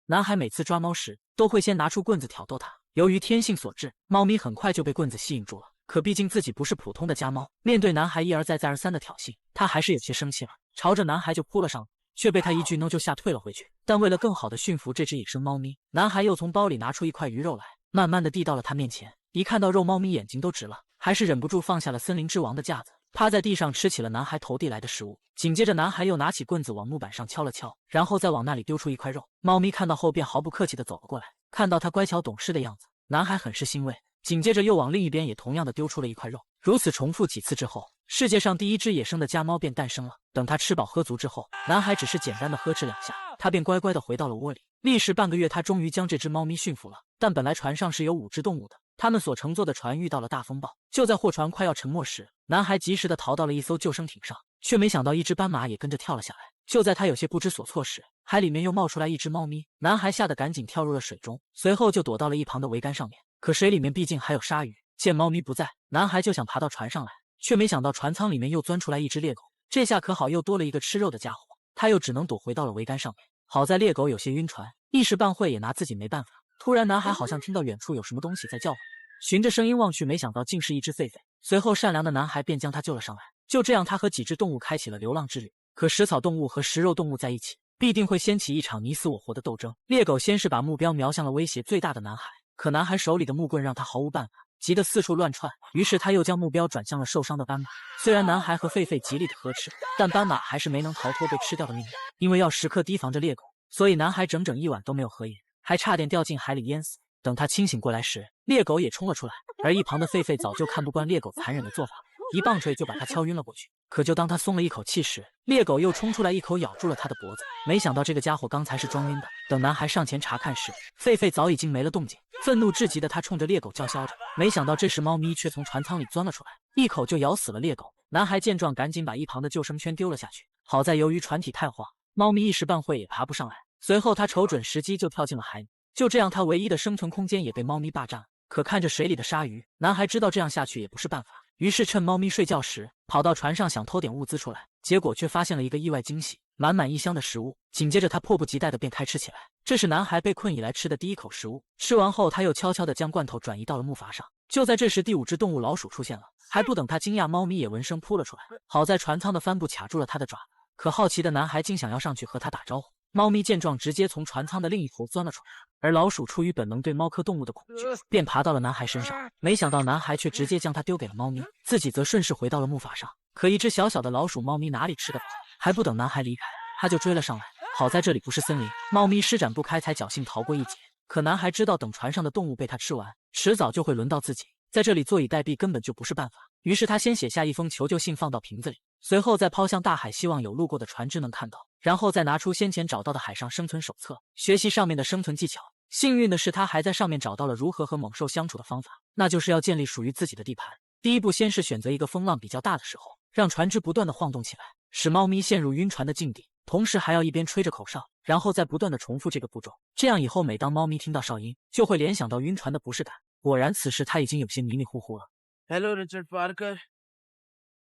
男孩每次抓猫时都会先拿出棍子挑逗它。由于天性所致，猫咪很快就被棍子吸引住了。可毕竟自己不是普通的家猫，面对男孩一而再再而三的挑衅，它还是有些生气了，朝着男孩就扑了上来，却被他一句 no 就吓退了回去。但为了更好的驯服这只野生猫咪，男孩又从包里拿出一块鱼肉来，慢慢的递到了他面前。一看到肉，猫咪眼睛都直了，还是忍不住放下了森林之王的架子，趴在地上吃起了男孩投递来的食物。紧接着，男孩又拿起棍子往木板上敲了敲，然后再往那里丢出一块肉。猫咪看到后便毫不客气的走了过来，看到他乖巧懂事的样子，男孩很是欣慰。紧接着又往另一边也同样的丢出了一块肉。如此重复几次之后，世界上第一只野生的家猫便诞生了。等他吃饱喝足之后，男孩只是简单的呵斥2下，他便乖乖的回到了窝里。历时半个月，他终于将这只猫咪驯服了。但本来船上是有5只动物的，他们所乘坐的船遇到了大风暴。就在货船快要沉没时，男孩及时的逃到了一艘救生艇上，却没想到一只斑马也跟着跳了下来。就在他有些不知所措时，海里面又冒出来一只猫咪，男孩吓得赶紧跳入了水中，随后就躲到了一旁的桅杆上面。可水里面毕竟还有鲨鱼，见猫咪不在，男孩就想爬到船上来，却没想到船舱里面又钻出来一只猎狗。这下可好，又多了一个吃肉的家伙，他又只能躲回到了桅杆上面。好在猎狗有些晕船，一时半会也拿自己没办法。突然，男孩好像听到远处有什么东西在叫唤，循着声音望去，没想到竟是一只狒狒。随后善良的男孩便将它救了上来。就这样，他和几只动物开启了流浪之旅。可食草动物和食肉动物在一起，必定会掀起一场你死我活的斗争。猎狗先是把目标瞄向了威胁最大的男孩，可男孩手里的木棍让他毫无办法，急得四处乱窜。于是他又将目标转向了受伤的斑马。虽然男孩和狒狒极力的呵斥，但斑马还是没能逃脱被吃掉的命运。因为要时刻提防着猎狗，所以男孩整整1晚都没有合眼，还差点掉进海里淹死。等他清醒过来时，猎狗也冲了出来，而一旁的狒狒早就看不惯猎狗残忍的做法，一棒槌就把他敲晕了过去。可就当他松了一口气时，猎狗又冲出来一口咬住了他的脖子。没想到这个家伙刚才是装晕的。等男孩上前查看时，狒狒早已经没了动静。愤怒至极的他冲着猎狗叫嚣着，没想到这时猫咪却从船舱里钻了出来，一口就咬死了猎狗。男孩见状，赶紧把一旁的救生圈丢了下去。好在由于船体太滑，猫咪一时半会也爬不上来。随后他瞅准时机就跳进了海里。就这样，他唯一的生存空间也被猫咪霸占了。可看着水里的鲨鱼，男孩知道这样下去也不是办法，于是趁猫咪睡觉时，跑到船上想偷点物资出来，结果却发现了一个意外惊喜，满满一箱的食物。紧接着他迫不及待地便开吃起来。这是男孩被困以来吃的第一口食物。吃完后，他又悄悄地将罐头转移到了木筏上。就在这时，第5只动物老鼠出现了，还不等他惊讶，猫咪也闻声扑了出来。好在船舱的帆布卡住了他的爪子，可好奇的男孩竟想要上去和他打招呼。猫咪见状，直接从船舱的另一头钻了出来，而老鼠出于本能对猫科动物的恐惧，便爬到了男孩身上。没想到男孩却直接将它丢给了猫咪，自己则顺势回到了木筏上。可一只小小的老鼠，猫咪哪里吃得饱？还不等男孩离开，它就追了上来。好在这里不是森林，猫咪施展不开，才侥幸逃过一劫。可男孩知道，等船上的动物被他吃完，迟早就会轮到自己，在这里坐以待毙根本就不是办法。于是他先写下一封求救信，放到瓶子里，随后再抛向大海，希望有路过的船只能看到，然后再拿出先前找到的海上生存手册，学习上面的生存技巧。幸运的是，他还在上面找到了如何和猛兽相处的方法，那就是要建立属于自己的地盘。第一步，先是选择一个风浪比较大的时候，让船只不断的晃动起来，使猫咪陷入晕船的境地，同时还要一边吹着口哨，然后再不断的重复这个步骤。这样以后，每当猫咪听到哨音，就会联想到晕船的不适感。果然，此时他已经有些迷迷糊糊了。Hello, Richard Parker.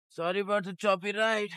Sorry about the choppy ride.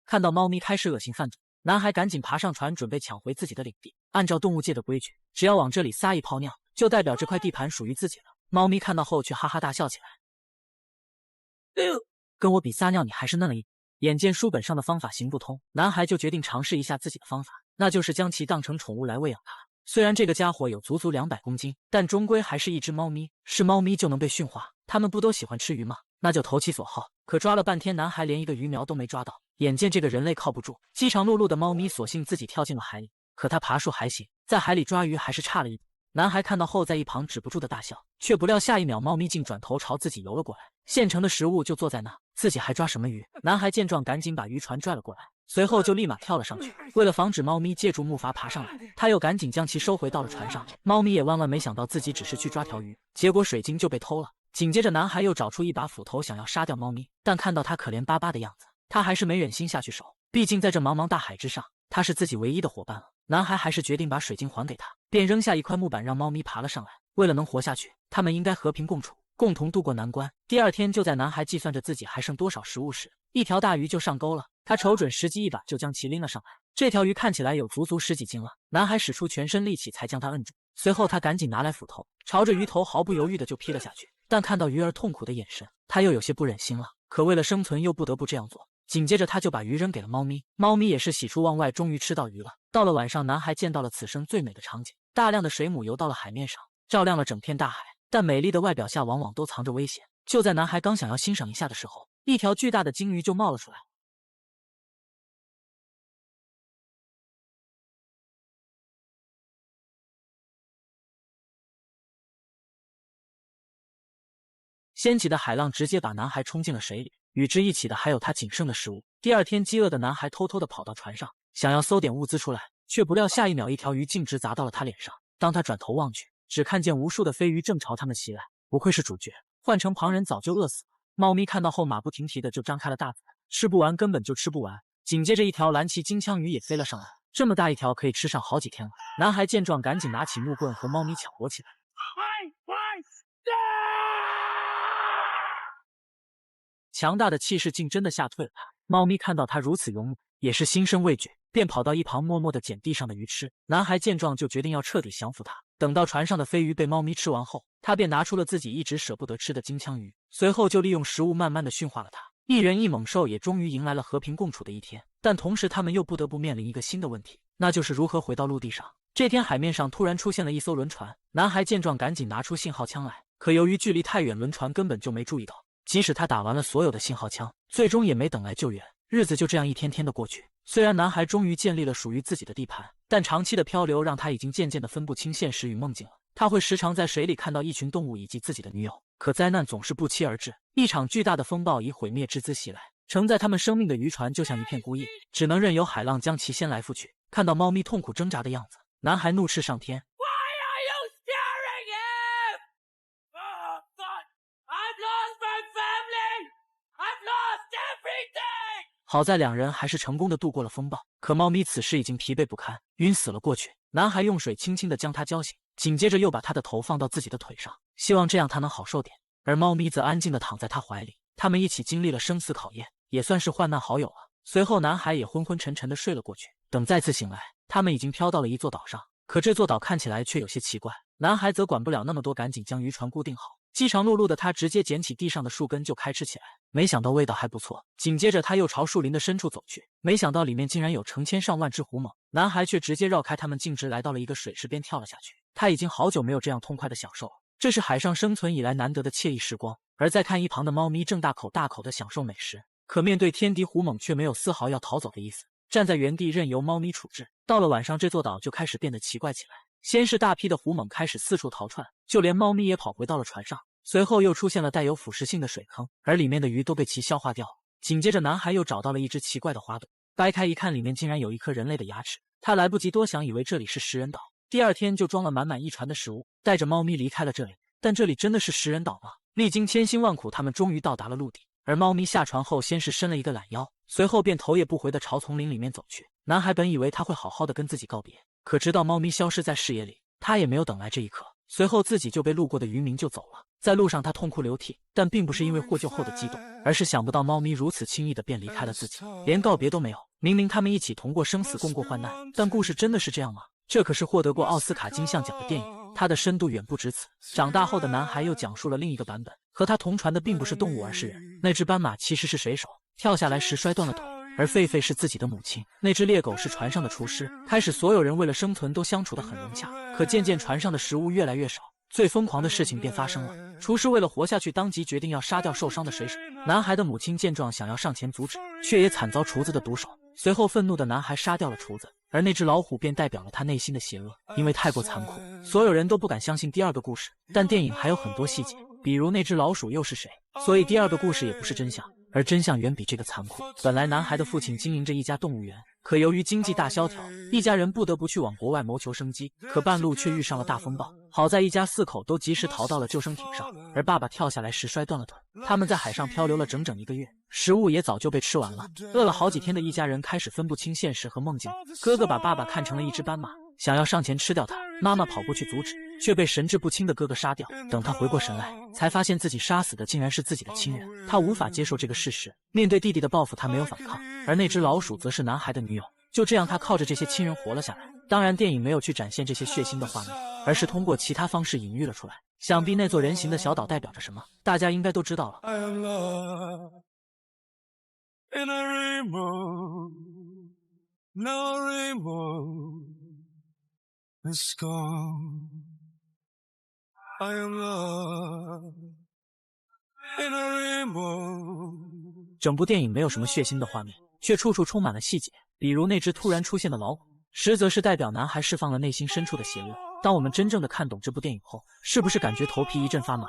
看到猫咪开始恶心犯罪，男孩赶紧爬上船，准备抢回自己的领地。按照动物界的规矩，只要往这里撒一泡尿，就代表这块地盘属于自己了。猫咪看到后却哈哈大笑起来，跟我比撒尿你还是嫩了一点。眼见书本上的方法行不通，男孩就决定尝试一下自己的方法，那就是将其当成宠物来喂养它。虽然这个家伙有足足200公斤，但终归还是一只猫咪，是猫咪就能被驯化，它们不都喜欢吃鱼吗？那就投其所好。可抓了半天，男孩连一个鱼苗都没抓到。眼见这个人类靠不住，饥肠辘辘的猫咪索性自己跳进了海里。可他爬树还行，在海里抓鱼还是差了一步。男孩看到后，在一旁止不住的大笑，却不料下一秒，猫咪竟转头朝自己游了过来。现成的食物就坐在那，自己还抓什么鱼？男孩见状，赶紧把渔船拽了过来，随后就立马跳了上去。为了防止猫咪借助木筏爬上来，他又赶紧将其收回到了船上。猫咪也万万没想到自己只是去抓条鱼，结果水晶就被偷了。紧接着，男孩又找出一把斧头，想要杀掉猫咪，但看到它可怜巴巴的样子，他还是没忍心下去手。毕竟在这茫茫大海之上，他是自己唯一的伙伴了。男孩还是决定把水晶还给他，便扔下一块木板让猫咪爬了上来。为了能活下去，他们应该和平共处，共同度过难关。第二天，就在男孩计算着自己还剩多少食物时，一条大鱼就上钩了。他瞅准时机，一把就将其拎了上来。这条鱼看起来有足足10几斤了，男孩使出全身力气才将它摁住。随后他赶紧拿来斧头，朝着鱼头毫不犹豫的就劈了下去。但看到鱼儿痛苦的眼神，他又有些不忍心了，可为了生存又不得不这样做。紧接着他就把鱼扔给了猫咪，猫咪也是喜出望外，终于吃到鱼了。到了晚上，男孩见到了此生最美的场景，大量的水母游到了海面上，照亮了整片大海。但美丽的外表下往往都藏着危险。就在男孩刚想要欣赏一下的时候，一条巨大的鲸鱼就冒了出来。掀起的海浪直接把男孩冲进了水里，与之一起的还有他仅剩的食物。第二天，饥饿的男孩偷偷的跑到船上，想要搜点物资出来，却不料下一秒一条鱼径直砸到了他脸上。当他转头望去，只看见无数的飞鱼正朝他们袭来。不愧是主角，换成旁人早就饿死了。猫咪看到后马不停蹄的就张开了大嘴，吃不完根本就吃不完。紧接着一条蓝鳍金枪鱼也飞了上来，这么大一条可以吃上好几天了。男孩见状赶紧拿起木棍和猫咪抢夺起来。强大的气势竟真的吓退了他。猫咪看到他如此勇猛，也是心生畏惧，便跑到一旁默默地捡地上的鱼吃。男孩见状就决定要彻底降服他。等到船上的飞鱼被猫咪吃完后，他便拿出了自己一直舍不得吃的金枪鱼，随后就利用食物慢慢地驯化了它。一人一猛兽也终于迎来了和平共处的一天，但同时他们又不得不面临一个新的问题，那就是如何回到陆地上。这天海面上突然出现了一艘轮船，男孩见状赶紧拿出信号枪来，可由于距离太远，轮船根本就没注意到。即使他打完了所有的信号枪，最终也没等来救援。日子就这样一天天的过去。虽然男孩终于建立了属于自己的地盘，但长期的漂流让他已经渐渐的分不清现实与梦境了。他会时常在水里看到一群动物以及自己的女友，可灾难总是不期而至。一场巨大的风暴以毁灭之姿袭来，承载他们生命的渔船就像一片孤叶，只能任由海浪将其掀来覆去。看到猫咪痛苦挣扎的样子，男孩怒斥上天。好在两人还是成功的度过了风暴，可猫咪此时已经疲惫不堪，晕死了过去。男孩用水轻轻的将它浇醒，紧接着又把它的头放到自己的腿上，希望这样它能好受点。而猫咪则安静的躺在他怀里，他们一起经历了生死考验，也算是患难好友了。随后男孩也昏昏沉沉的睡了过去。等再次醒来，他们已经飘到了一座岛上，可这座岛看起来却有些奇怪。男孩则管不了那么多，赶紧将渔船固定好。饥肠辘辘的他直接捡起地上的树根就开吃起来，没想到味道还不错。紧接着他又朝树林的深处走去，没想到里面竟然有成千上万只狐獴，男孩却直接绕开他们，径直来到了一个水池边跳了下去。他已经好久没有这样痛快的享受了，这是海上生存以来难得的惬意时光。而再看一旁的猫咪正大口大口的享受美食，可面对天敌狐獴却没有丝毫要逃走的意思，站在原地任由猫咪处置。到了晚上，这座岛就开始变得奇怪起来，先是大批的狐獴开始四处逃窜，就连猫咪也跑回到了船上。随后又出现了带有腐蚀性的水坑，而里面的鱼都被其消化掉了。紧接着男孩又找到了一只奇怪的花朵，掰开一看，里面竟然有一颗人类的牙齿。他来不及多想，以为这里是食人岛，第二天就装了满满一船的食物，带着猫咪离开了这里。但这里真的是食人岛吗？历经千辛万苦，他们终于到达了陆地。而猫咪下船后先是伸了一个懒腰，随后便头也不回地朝丛林里面走去。男孩本以为他会好好的跟自己告别，可直到猫咪消失在视野里，他也没有等来这一刻。随后自己就被路过的渔民救走了。在路上他痛哭流涕，但并不是因为获救后的激动，而是想不到猫咪如此轻易的便离开了自己，连告别都没有。明明他们一起同过生死，共过患难，但故事真的是这样吗？这可是获得过奥斯卡金像奖的电影，它的深度远不止此。长大后的男孩又讲述了另一个版本，和他同船的并不是动物，而是人。那只斑马其实是水手，跳下来时摔断了腿，而狒狒是自己的母亲。那只猎狗是船上的厨师。开始所有人为了生存都相处得很融洽，可渐渐船上的食物越来越少，最疯狂的事情便发生了。厨师为了活下去，当即决定要杀掉受伤的水手。男孩的母亲见状想要上前阻止，却也惨遭厨子的毒手。随后愤怒的男孩杀掉了厨子，而那只老虎便代表了他内心的邪恶。因为太过残酷，所有人都不敢相信第二个故事。但电影还有很多细节，比如那只老鼠又是谁，所以第二个故事也不是真相，而真相远比这个残酷。本来男孩的父亲经营着一家动物园，可由于经济大萧条，一家人不得不去往国外谋求生机，可半路却遇上了大风暴。好在一家4口都及时逃到了救生艇上，而爸爸跳下来时摔断了腿。他们在海上漂流了整整1个月，食物也早就被吃完了。饿了好几天的一家人开始分不清现实和梦境。哥哥把爸爸看成了一只斑马，想要上前吃掉他。妈妈跑过去阻止，却被神志不清的哥哥杀掉。等他回过神来，才发现自己杀死的竟然是自己的亲人。他无法接受这个事实，面对弟弟的报复，他没有反抗，而那只老鼠则是男孩的女友。就这样，他靠着这些亲人活了下来。当然，电影没有去展现这些血腥的画面，而是通过其他方式隐喻了出来。想必那座人形的小岛代表着什么，大家应该都知道了。I am lost in a rainbow, no rainbow is gone. I am lost in a rainbow. 整部电影没有什么血腥的画面，却处处充满了细节，比如那只突然出现的老虎，实则是代表男孩释放了内心深处的邪恶。当我们真正的看懂这部电影后，是不是感觉头皮一阵发麻？